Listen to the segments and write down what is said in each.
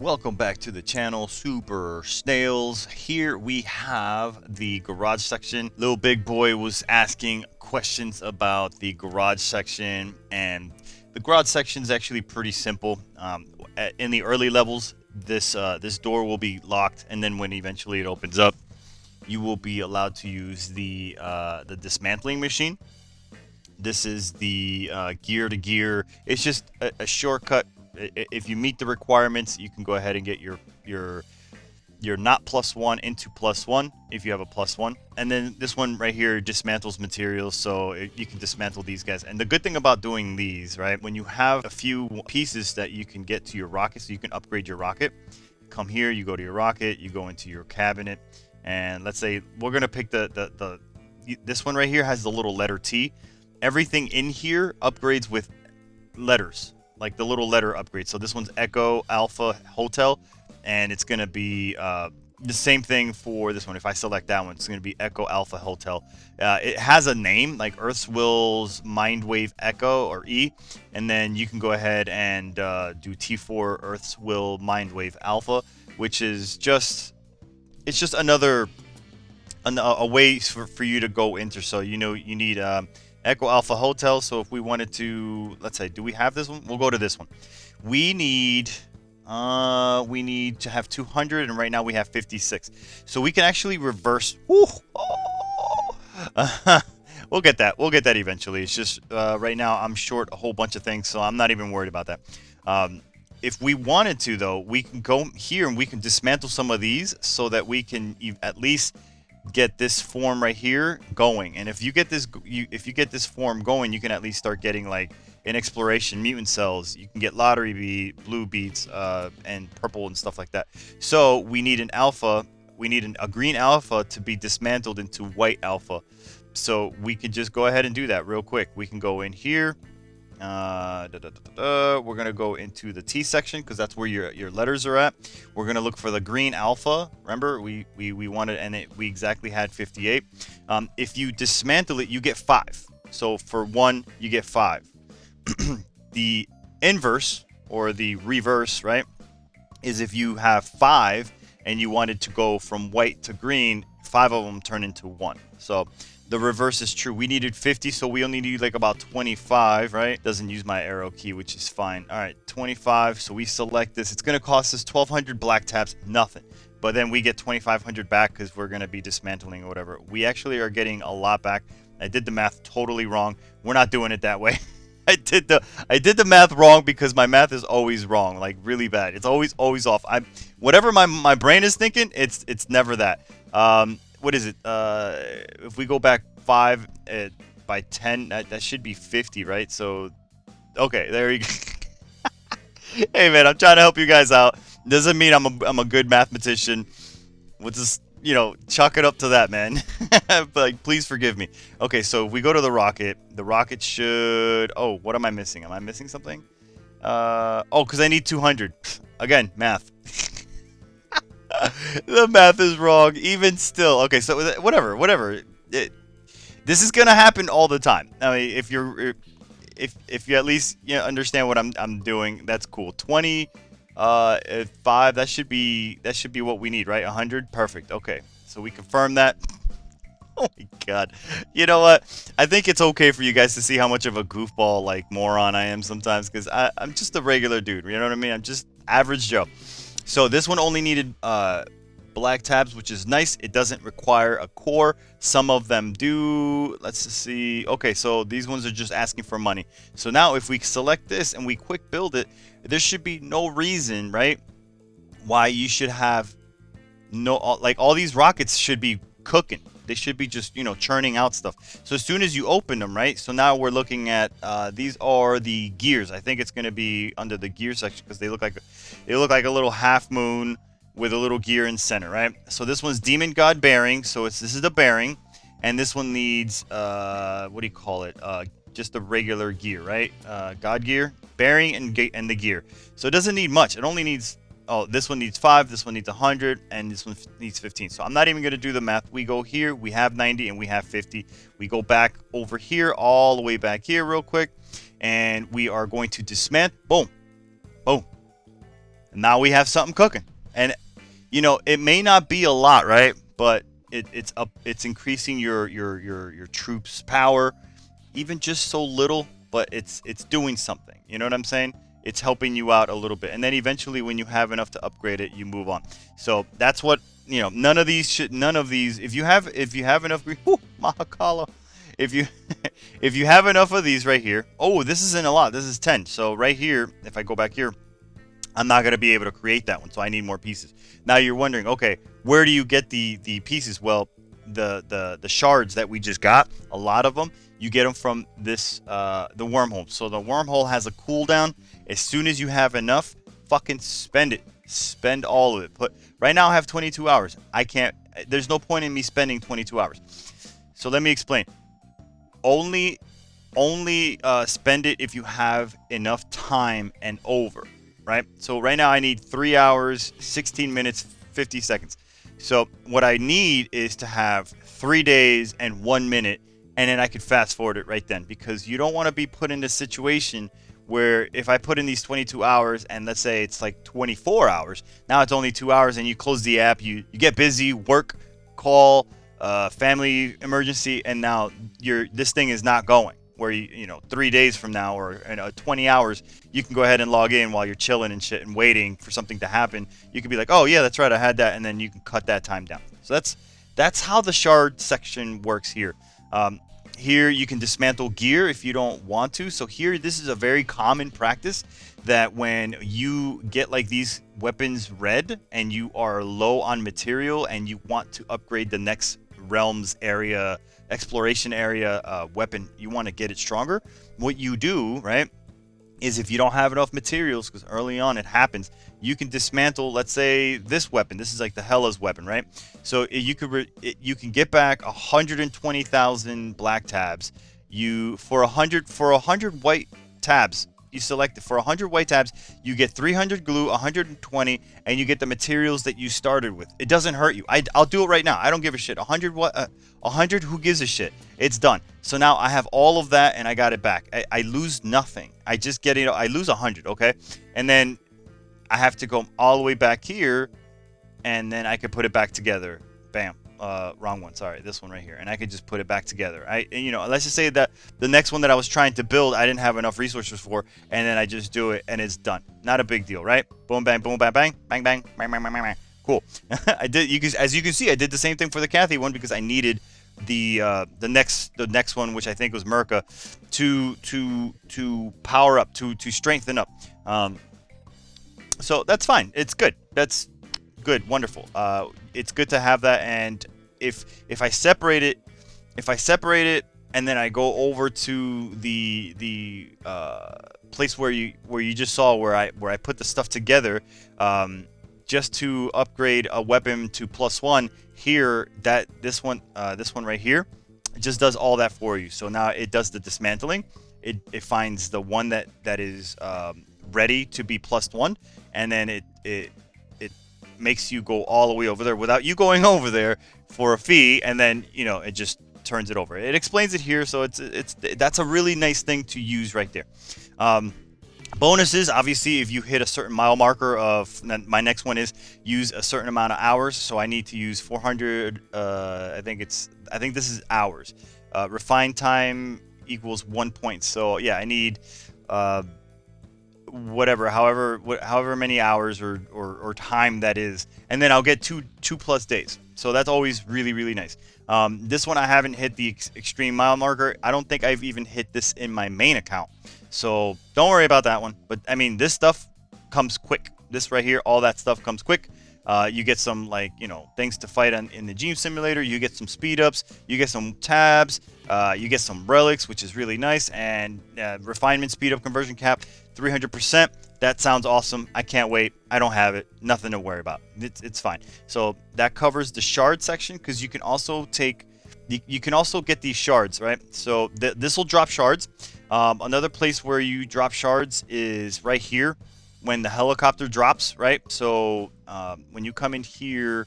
Welcome back to the channel, Super Snails. Here we have the garage section. Little Big Boy was asking questions about the garage section, and the garage section is actually pretty simple. In the early levels, this door will be locked, and then when eventually it opens up, you will be allowed to use the dismantling machine. This is the gear to gear. It's just a shortcut. If you meet the requirements, you can go ahead and get your not +1 into +1 if you have a +1. And then this one right here dismantles materials, so you can dismantle these guys. And the good thing about doing these, right, when you have a few pieces that you can get to your rocket, so you can upgrade your rocket. Come here, you go to your rocket, you go into your cabinet, and let's say we're gonna pick this one right here has the little letter T. Everything in here upgrades with letters, like the little letter upgrade. So this one's Echo Alpha Hotel, and it's gonna be the same thing for this one. If I select that one, it's gonna be Echo Alpha Hotel. It has a name like Earth's Will's Mindwave Echo or E, and then you can go ahead and do T4 Earth's Will Mindwave Alpha, which is just another a way for you to go into. So you know you need Echo Alpha Hotel. So if we wanted to, let's say, do we have this one? We'll go to this one. We need to have 200, and right now we have 56. So we can actually reverse. Woo, we'll get that. We'll get that eventually. It's just right now I'm short a whole bunch of things, so I'm not even worried about that. If we wanted to, though, we can go here and we can dismantle some of these so that we can at least get this form right here going. And if you get this form going, you can at least start getting like in exploration mutant cells. You can get lottery blue beads and purple and stuff like that. So we need an alpha. We need a green alpha to be dismantled into white alpha. So we could just go ahead and do that real quick. We can go in here. We're gonna go into the T section because that's where your letters are at. We're gonna look for the green alpha. Remember, we wanted, and we exactly had 58. If you dismantle it, you get 5. So for 1, you get 5. The inverse or the reverse, right, is if you have 5 and you wanted to go from white to green, 5 of them turn into 1. So the reverse is true. We needed 50, so we only need like about 25, right? Doesn't use my arrow key, which is fine. All right, 25. So we select this. It's going to cost us 1,200 black tabs, nothing. But then we get 2,500 back because we're going to be dismantling or whatever. We actually are getting a lot back. I did the math totally wrong. We're not doing it that way. I did the math wrong because my math is always wrong, like really bad. It's always off. Whatever my brain is thinking, it's never that. What is it? If we go back 5 by 10, that should be 50, right? So, okay, there you go. Hey, man, I'm trying to help you guys out. Doesn't mean I'm a good mathematician. We'll just, chalk it up to that, man. But, like, please forgive me. Okay, so if we go to the rocket should... Oh, what am I missing? Am I missing something? Oh, because I need 200. Again, math. The math is wrong, even still. Okay, so whatever. This is gonna happen all the time. I mean, if you at least understand what I'm doing, that's cool. 20, 5. That should be what we need, right? 100, perfect. Okay, so we confirm that. Oh my god. You know what? I think it's okay for you guys to see how much of a goofball, like, moron I am sometimes, because I'm just a regular dude. You know what I mean? I'm just average Joe. So this one only needed black tabs, which is nice. It doesn't require a core. Some of them do. Let's just see. Okay, so these ones are just asking for money. So now if we select this and we quick build it, there should be no reason, right, why you should have like all these rockets should be cooking. They should be just, churning out stuff. So as soon as you open them, right? So now we're looking at these are the gears. I think it's going to be under the gear section because they look like a little half moon with a little gear in center, right? So this one's Demon God bearing. So this is the bearing, and this one needs what do you call it? Just the regular gear, right? God gear, bearing, and the gear. So it doesn't need much. It only needs... Oh, this one needs 5, this one needs 100, and this one needs 15. So I'm not even going to do the math. We go here, we have 90, and we have 50. We go back over here, all the way back here real quick, and we are going to dismantle. Boom. Boom. Now we have something cooking. And you know, it may not be a lot, right? But it's increasing your troops' power, even just so little, but it's doing something. You know what I'm saying? It's helping you out a little bit, and then eventually, when you have enough to upgrade it, you move on. So that's what, you know. None of these should. None of these. If you have enough, Mahakala. If you if you have enough of these right here. Oh, this isn't a lot. This is 10. So right here, if I go back here, I'm not going to be able to create that one, so I need more pieces. Now you're wondering, okay, where do you get the pieces? Well, the shards that we just got, a lot of them, you get them from this the wormhole. So the wormhole has a cooldown. As soon as you have enough, fucking spend it. Spend all of it. Right now I have 22 hours. I can't. There's no point in me spending 22 hours. So let me explain. Only spend it if you have enough time and over. Right? So right now I need 3 hours, 16 minutes, 50 seconds. So what I need is to have 3 days and 1 minute, and then I could fast forward it right then, because you don't want to be put in a situation where if I put in these 22 hours and let's say it's like 24 hours, now it's only 2 hours and you close the app, you get busy, work, call, family emergency, and now this thing is not going. Where you know 3 days from now or 20 hours, you can go ahead and log in while you're chilling and shit and waiting for something to happen. You could be like, oh yeah, that's right, I had that, and then you can cut that time down. So that's how the shard section works here. Here you can dismantle gear if you don't want to. So here, this is a very common practice that when you get like these weapons red and you are low on material and you want to upgrade the next realms area, exploration area weapon, you want to get it stronger. What you do, right, is if you don't have enough materials, because early on it happens, you can dismantle, let's say, this weapon. This is like the Hela's weapon, right? So you can get back 120,000 black tabs. For 100 white tabs, you select it. For 100 white tabs, you get 300 glue, 120, and you get the materials that you started with. It doesn't hurt you. I'll do it right now. I don't give a shit. 100, who gives a shit? It's done. So now I have all of that, and I got it back. I lose nothing. I just get it. I lose 100, okay? And then I have to go all the way back here, and then I could put it back together. Bam. Wrong one. Sorry, this one right here. And I could just put it back together. Let's just say that the next one that I was trying to build, I didn't have enough resources for, and then I just do it, and it's done. Not a big deal, right? Boom, bang, boom, bang, bang, bang, bang, bang, bang, bang, bang. Cool. As you can see, I did the same thing for the Kathy one because I needed the next one, which I think was Merca, to power up, to strengthen up. So that's fine. It's good. That's good. Wonderful. It's good to have that. And if I separate it, and then I go over to the place where you just saw where I put the stuff together, just to upgrade a weapon to +1 here, this one right here, it just does all that for you. So now it does the dismantling. It finds the one that is ready to be +1, and then it makes you go all the way over there without you going over there for a fee, and then it just turns it over. It explains it here, so that's a really nice thing to use right there. Bonuses, obviously, if you hit a certain mile marker of my next one is use a certain amount of hours, so I need to use 400. I think this is hours. Refine time equals 1 point. So yeah, I need however many hours or time that is, and then I'll get two plus days. So that's always really, really nice. This one I haven't hit the extreme mile marker. I don't think I've even hit this in my main account, so don't worry about that one. But I mean, this stuff comes quick. This right here, all that stuff comes quick. You get some things to fight in the gym simulator. You get some speed ups. You get some tabs. You get some relics, which is really nice, and refinement speed up conversion cap 300%. That sounds awesome. I can't wait. I don't have it. Nothing to worry about. It's fine. So that covers the shard section, because you can also get these shards, right? So this will drop shards. Another place where you drop shards is right here when the helicopter drops, right? So when you come in here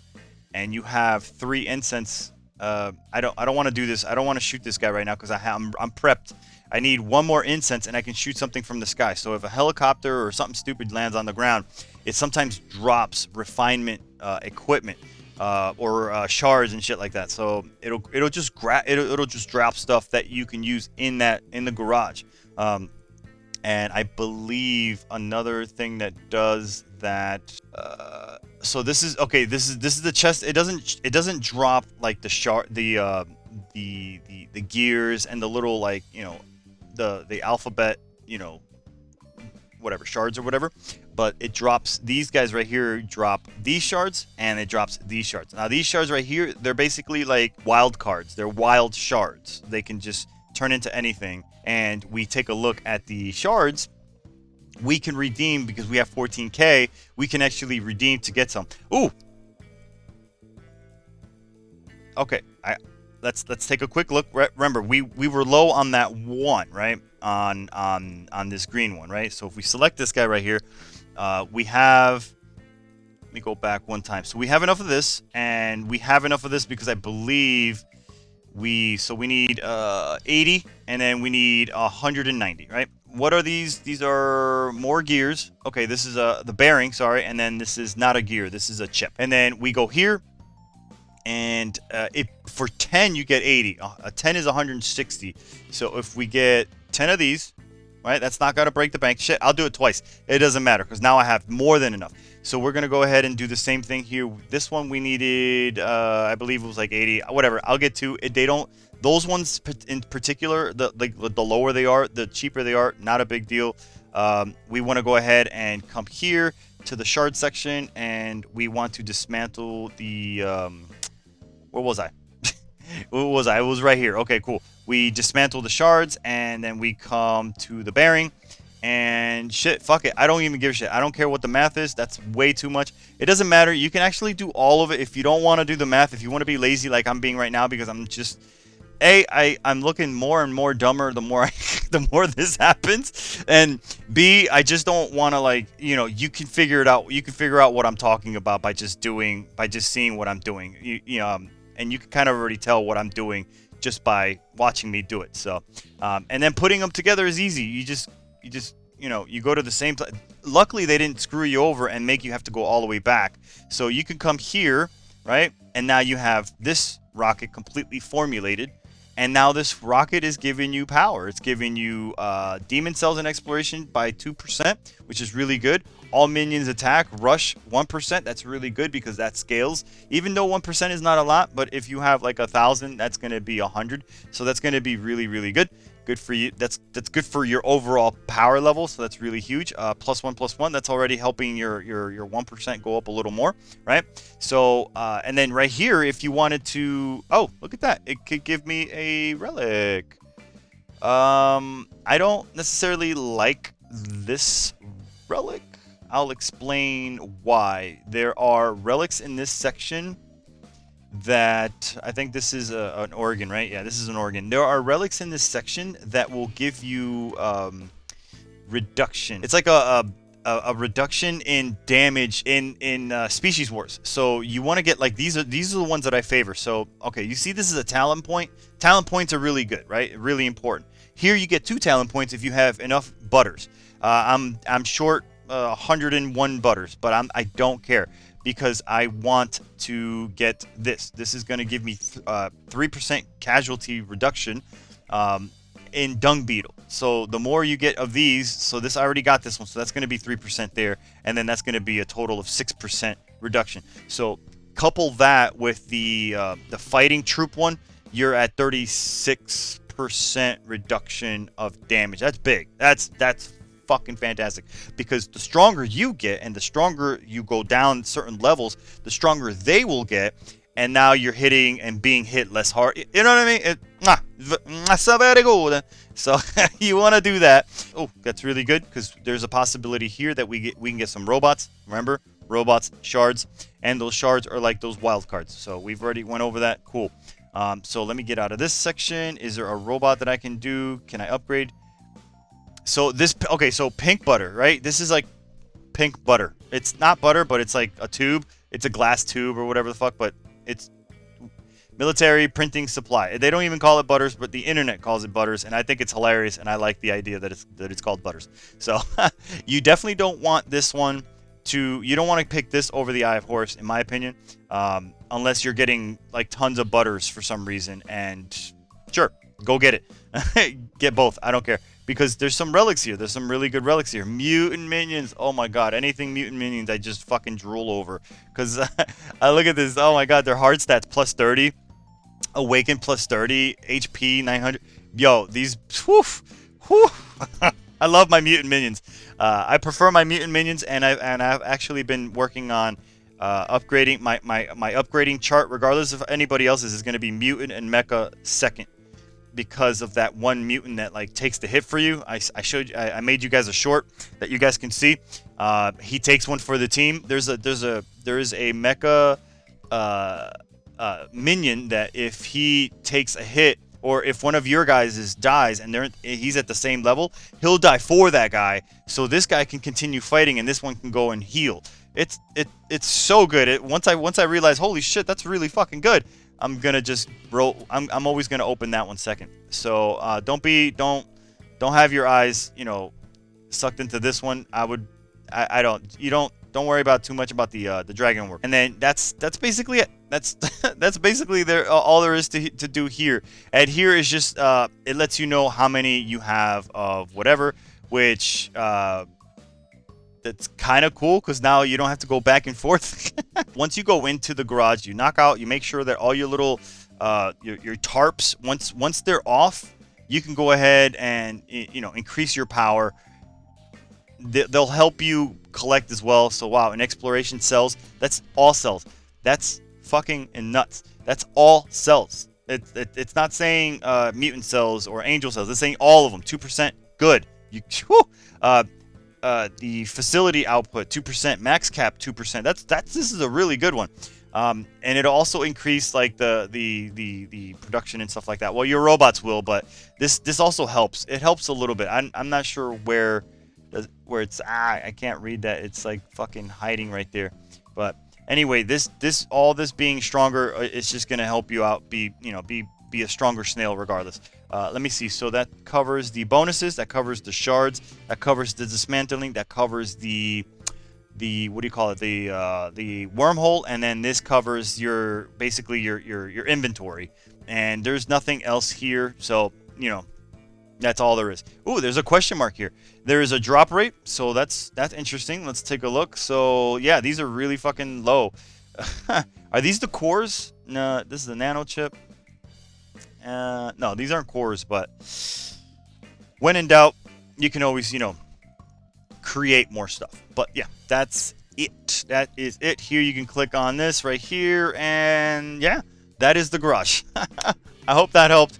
and you have 3 incense, I don't want to do this. I don't want to shoot this guy right now because I'm prepped. I need 1 more incense and I can shoot something from the sky. So if a helicopter or something stupid lands on the ground it sometimes drops refinement equipment or shards and shit like that. So it'll just it'll just drop stuff that you can use in the garage. And I believe another thing that does that. So this is okay. This is the chest. It doesn't drop like the shard, the gears and the little, like, you know, the alphabet, you know, whatever shards or whatever. But it drops these guys right here. Drop these shards, and it drops these shards. Now these shards right here, they're basically like wild cards. They're wild shards. They can just turn into anything. And we take a look at the shards. We can redeem, because we have 14k. We can actually redeem to get some. Ooh. Okay. Let's take a quick look. Remember, we were low on that one, right? On this green one, right? So if we select this guy right here, we have. Let me go back one time. So we have enough of this, and we have enough of this because I believe we need 80, and then we need 190, right? What are these? These are more gears. Okay, this is the bearing, sorry, and then this is not a gear, this is a chip. And then we go here, and for 10 you get 80. A 10 is 160. So if we get 10 of these, right, that's not gonna break the bank. Shit, I'll do it twice. It doesn't matter, because now I have more than enough. So we're gonna go ahead and do the same thing here. This one we needed, I believe it was like 80. Whatever, I'll get to it. They don't. Those ones in particular, the lower they are, the cheaper they are. Not a big deal. We want to go ahead and come here to the shard section, and we want to dismantle the. Where was I? Where was I? It was right here. Okay, cool. We dismantle the shards, and then we come to the bearing. And shit, fuck it. I don't even give a shit. I don't care what the math is. That's way too much. It doesn't matter. You can actually do all of it if you don't want to do the math. If you want to be lazy like I'm being right now, because I'm just... I'm looking more and more dumber the more the more this happens. And B, I just don't want to, like, you know, you can figure it out. You can figure out what I'm talking about by just seeing what I'm doing. You know, and you can kind of already tell what I'm doing just by watching me do it. So, and then putting them together is easy. You just you know, you go to the same place. Luckily they didn't screw you over and make you have to go all the way back. So you can come here, right? And now you have this rocket completely formulated. And now this rocket is giving you power. It's giving you demon cells and exploration by 2%, which is really good. All minions attack, rush 1%. That's really good because that scales. Even though 1% is not a lot, but if you have like 1,000, that's going to be 100. So that's going to be really, really good. Good for you. That's good for your overall power level. So that's really huge. +1/+1. That's already helping your 1% go up a little more, right? So and then right here, if you wanted to, oh, look at that, it could give me a relic. I don't necessarily like this relic. I'll explain why. There are relics in this section that I think this is an organ, right? Yeah, this is an organ. There are relics in this section that will give you reduction. It's like a reduction in damage in species wars. So you want to get, like, these are the ones that I favor. So okay, you see this is a talent point. Talent points are really good, right? Really important. Here you get 2 talent points if you have enough butters. I'm short 101 butters, but I don't care, because I want to get this. This is going to give me 3% casualty reduction in dung beetle. So the more you get of these, so this, I already got this one, so that's going to be 3% there, and then that's going to be a total of 6% reduction. So couple that with the fighting troop one, you're at 36% reduction of damage. That's big. That's fucking fantastic, because the stronger you get and the stronger you go down certain levels, the stronger they will get, and now you're hitting and being hit less hard. You know what I mean? That's very good. So you want to do that. Oh, that's really good, because there's a possibility here that we can get some robots. Remember, robots, shards, and those shards are like those wild cards. So we've already went over that. Cool. So let me get out of this section. Is there a robot that I can do? Can I upgrade? So this, okay, so pink butter, right? This is like pink butter. It's not butter, but it's like a tube. It's a glass tube or whatever the fuck, but it's military printing supply. They don't even call it butters, but the internet calls it butters, and I think it's hilarious, and I like the idea that it's called butters. So you definitely don't want this one. you don't want to pick this over the Eye of Horus, in my opinion, unless you're getting like tons of butters for some reason. And sure, go get it. Get both. I don't care, because there's some relics here. There's some really good relics here. Mutant minions. Oh my god, anything mutant minions, I just fucking drool over. Because I look at this. Oh my god, their hard stats plus 30, awaken plus 30, HP 900. Yo, these. Whew, whew. I love my mutant minions. I prefer my mutant minions, and I've actually been working on upgrading my upgrading chart. Regardless of anybody else's, is going to be mutant and mecha second, because of that one mutant that like takes the hit for you. I made you guys a short that you guys can see. He takes one for the team. There is a mecha minion that if he takes a hit, or if one of your guys dies and he's at the same level, he'll die for that guy. So this guy can continue fighting, and this one can go and heal. It's so good. Once I realized, holy shit, that's really fucking good. I'm gonna just roll. I'm always gonna open that one second. So don't have your eyes, sucked into this one. Don't worry about too much about the dragon work. And then that's basically it. That's basically all there is to do here. And here is just it lets you know how many you have of whatever, which that's kind of cool, because now you don't have to go back and forth. Once you go into the garage, you knock out, you make sure that all your little your tarps, once they're off, you can go ahead and increase your power. They'll help you collect as well. So wow, in exploration cells, that's all cells. That's fucking nuts. That's all cells. It's not saying mutant cells or angel cells. It's saying all of them. 2% good. The facility output 2%, max cap 2%. This is a really good one. And it'll also increase like the production and stuff like that. Well, your robots will, but this also helps. It helps a little bit. I'm not sure where it's I can't read that. It's like fucking hiding right there. But anyway, all this being stronger, it's just gonna help you out. Be a stronger snail regardless. Let me see. So that covers the bonuses. That covers the shards. That covers the dismantling. That covers the what do you call it? The wormhole. And then this covers basically your inventory. And there's nothing else here. So that's all there is. Ooh, there's a question mark here. There is a drop rate, so that's interesting. Let's take a look. So yeah, these are really fucking low. Are these the cores? No, this is a nano chip. No, these aren't cores, but when in doubt, you can always create more stuff. But yeah, that's it. That is it. Here you can click on this right here, and yeah, that is the garage. I hope that helped.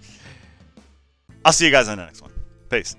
I'll see you guys on the next one. Peace.